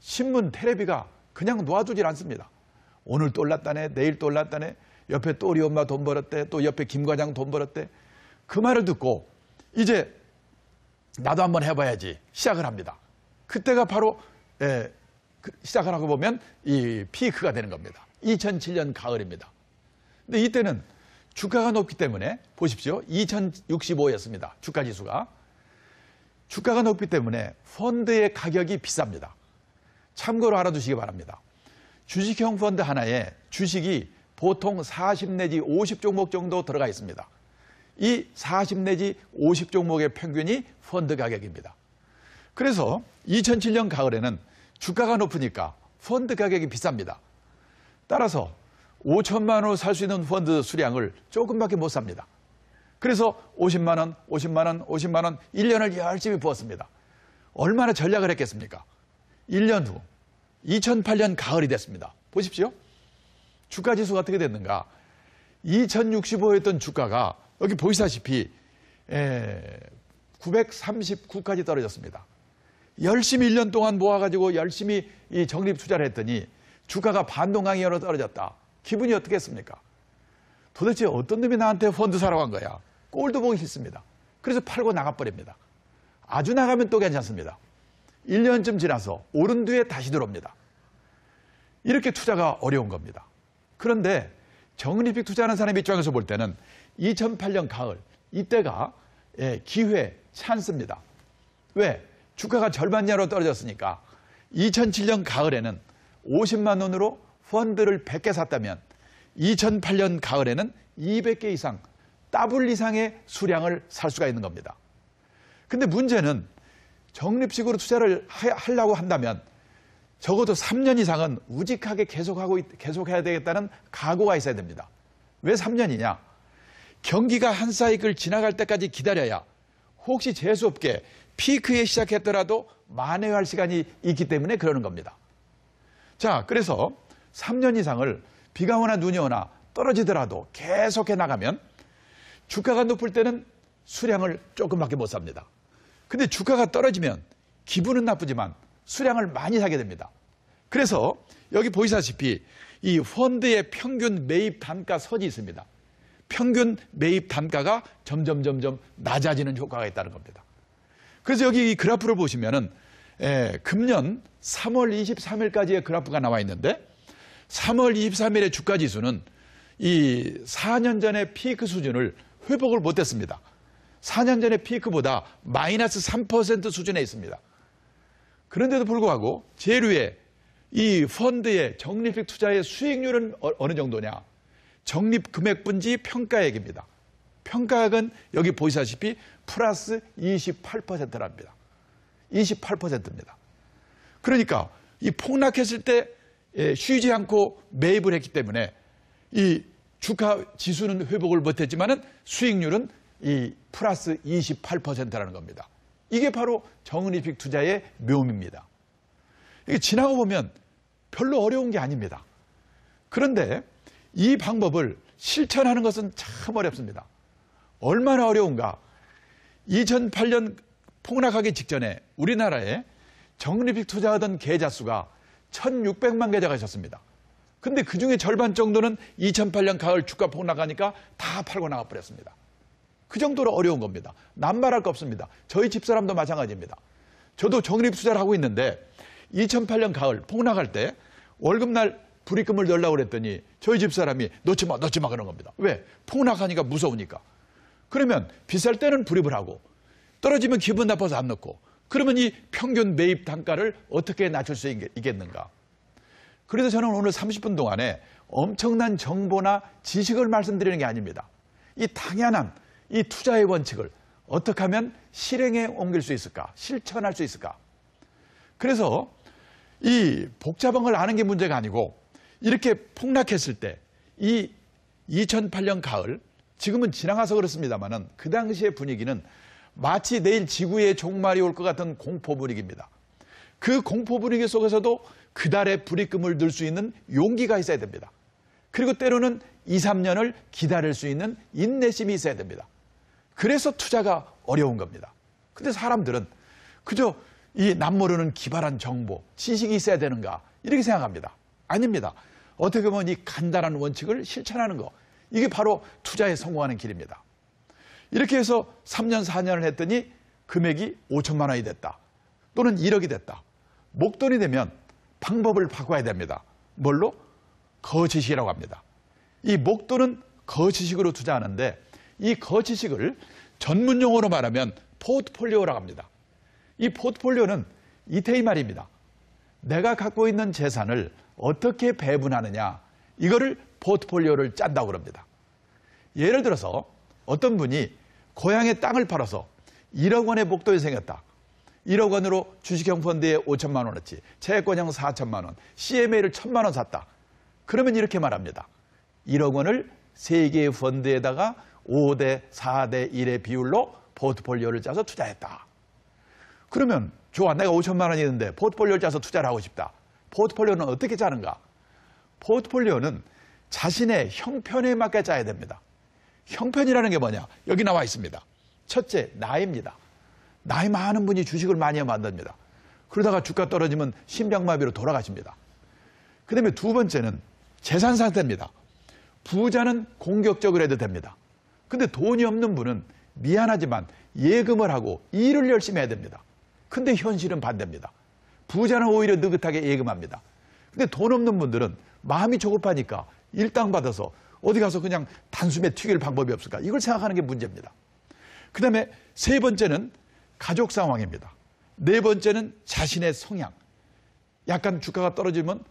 신문, 텔레비가 그냥 놓아두질 않습니다. 오늘 또 올랐다네, 내일 또 올랐다네, 옆에 또 우리 엄마 돈 벌었대, 또 옆에 김 과장 돈 벌었대. 그 말을 듣고 이제 나도 한번 해봐야지 시작을 합니다. 그때가 바로 시작을 하고 보면 이 피크가 되는 겁니다. 2007년 가을입니다. 근데 이때는 주가가 높기 때문에 보십시오. 2065였습니다. 주가 지수가. 주가가 높기 때문에 펀드의 가격이 비쌉니다. 참고로 알아두시기 바랍니다. 주식형 펀드 하나에 주식이 보통 40 내지 50 종목 정도 들어가 있습니다. 이 40 내지 50 종목의 평균이 펀드 가격입니다. 그래서 2007년 가을에는 주가가 높으니까 펀드 가격이 비쌉니다. 따라서 5천만 원으로 살 수 있는 펀드 수량을 조금밖에 못 삽니다. 그래서 50만 원, 50만 원, 50만 원 1년을 열심히 부었습니다. 얼마나 전략을 했겠습니까? 1년 후 2008년 가을이 됐습니다. 보십시오. 주가 지수가 어떻게 됐는가? 2065였던 주가가 여기 보시다시피 939까지 떨어졌습니다. 열심히 1년 동안 모아가지고 열심히 이 적립 투자를 했더니 주가가 반동강이로 떨어졌다. 기분이 어떻겠습니까? 도대체 어떤 놈이 나한테 펀드 사라고 한 거야? 꼴도 보기 싫습니다. 그래서 팔고 나가버립니다. 아주 나가면 또 괜찮습니다. 1년쯤 지나서 오른 뒤에 다시 들어옵니다. 이렇게 투자가 어려운 겁니다. 그런데 적립식 투자하는 사람 입장에서 볼 때는 2008년 가을 이때가 기회, 찬스입니다. 왜? 주가가 절반 이하로 떨어졌으니까 2007년 가을에는 50만 원으로 펀드를 100개 샀다면 2008년 가을에는 200개 이상, 더블 이상의 수량을 살 수가 있는 겁니다. 근데 문제는 적립식으로 투자를 하려고 한다면 적어도 3년 이상은 우직하게 계속해야 되겠다는 각오가 있어야 됩니다. 왜 3년이냐? 경기가 한 사이클 지나갈 때까지 기다려야 혹시 재수없게 피크에 시작했더라도 만회할 시간이 있기 때문에 그러는 겁니다. 자, 그래서 3년 이상을 비가 오나 눈이 오나 떨어지더라도 계속해 나가면 주가가 높을 때는 수량을 조금밖에 못 삽니다. 근데 주가가 떨어지면 기분은 나쁘지만 수량을 많이 사게 됩니다. 그래서 여기 보시다시피 이 펀드의 평균 매입 단가 선이 있습니다. 평균 매입 단가가 점점 낮아지는 효과가 있다는 겁니다. 그래서 여기 이 그래프를 보시면은 금년 3월 23일까지의 그래프가 나와 있는데 3월 23일의 주가 지수는 이 4년 전의 피크 수준을 회복을 못했습니다. 4년 전의 피크보다 마이너스 3% 수준에 있습니다. 그런데도 불구하고 제일 위에 이 펀드의 적립식 투자의 수익률은 어느 정도냐? 적립 금액분지 평가액입니다. 평가액은 여기 보시다시피 플러스 28%랍니다. 28%입니다. 그러니까 이 폭락했을 때 쉬지 않고 매입을 했기 때문에 이 주가 지수는 회복을 못했지만은 수익률은 이 플러스 28%라는 겁니다. 이게 바로 적립식 투자의 묘미입니다. 이게 지나고 보면 별로 어려운 게 아닙니다. 그런데 이 방법을 실천하는 것은 참 어렵습니다. 얼마나 어려운가? 2008년 폭락하기 직전에 우리나라에 적립식 투자하던 계좌 수가 1,600만 계좌가 있었습니다. 근데 그 중에 절반 정도는 2008년 가을 주가 폭락하니까 다 팔고 나가버렸습니다. 그 정도로 어려운 겁니다. 남말할 거 없습니다. 저희 집사람도 마찬가지입니다. 저도 적립 투자를 하고 있는데 2008년 가을 폭락할 때 월급날 불입금을 넣으려고 그랬더니 저희 집사람이 넣지 마 그런 겁니다. 왜? 폭락하니까 무서우니까. 그러면 비쌀 때는 불입을 하고 떨어지면 기분 나빠서 안 넣고 그러면 이 평균 매입 단가를 어떻게 낮출 수 있겠는가? 그래서 저는 오늘 30분 동안에 엄청난 정보나 지식을 말씀드리는 게 아닙니다. 이 당연한 이 투자의 원칙을 어떻게 하면 실행에 옮길 수 있을까? 실천할 수 있을까? 그래서 이 복잡한 걸 아는 게 문제가 아니고 이렇게 폭락했을 때 이 2008년 가을 지금은 지나가서 그렇습니다만은 그 당시의 분위기는 마치 내일 지구에 종말이 올 것 같은 공포 분위기입니다. 그 공포 분위기 속에서도 그달의 불입금을 넣을 수 있는 용기가 있어야 됩니다. 그리고 때로는 2, 3년을 기다릴 수 있는 인내심이 있어야 됩니다. 그래서 투자가 어려운 겁니다. 근데 사람들은 그저 이 남모르는 기발한 정보, 지식이 있어야 되는가 이렇게 생각합니다. 아닙니다. 어떻게 보면 이 간단한 원칙을 실천하는 거, 이게 바로 투자에 성공하는 길입니다. 이렇게 해서 3년, 4년을 했더니 금액이 5천만 원이 됐다. 또는 1억이 됐다. 목돈이 되면 방법을 바꿔야 됩니다. 뭘로? 거치식이라고 합니다. 이 목돈은 거치식으로 투자하는데 이 거치식을 전문 용어로 말하면 포트폴리오라고 합니다. 이 포트폴리오는 이태희 말입니다. 내가 갖고 있는 재산을 어떻게 배분하느냐, 이거를 포트폴리오를 짠다고 그럽니다. 예를 들어서 어떤 분이 고향의 땅을 팔아서 1억 원의 목돈이 생겼다. 1억 원으로 주식형 펀드에 5천만 원어치, 채권형 4천만 원, CMA를 1,000만 원 샀다. 그러면 이렇게 말합니다. 1억 원을 3개의 펀드에다가 5대 4대 1의 비율로 포트폴리오를 짜서 투자했다. 그러면 좋아, 내가 5천만 원이 있는데 포트폴리오를 짜서 투자를 하고 싶다. 포트폴리오는 어떻게 짜는가? 포트폴리오는 자신의 형편에 맞게 짜야 됩니다. 형편이라는 게 뭐냐? 여기 나와 있습니다. 첫째, 나이입니다. 나이 많은 분이 주식을 많이 만듭니다. 그러다가 주가 떨어지면 심장마비로 돌아가십니다. 그 다음에 두 번째는 재산 상태입니다. 부자는 공격적으로 해도 됩니다. 근데 돈이 없는 분은 미안하지만 예금을 하고 일을 열심히 해야 됩니다. 근데 현실은 반대입니다. 부자는 오히려 느긋하게 예금합니다. 근데 돈 없는 분들은 마음이 조급하니까 일당 받아서 어디 가서 그냥 단숨에 튀길 방법이 없을까? 이걸 생각하는 게 문제입니다. 그 다음에 세 번째는 가족 상황입니다. 네 번째는 자신의 성향. 약간 주가가 떨어지면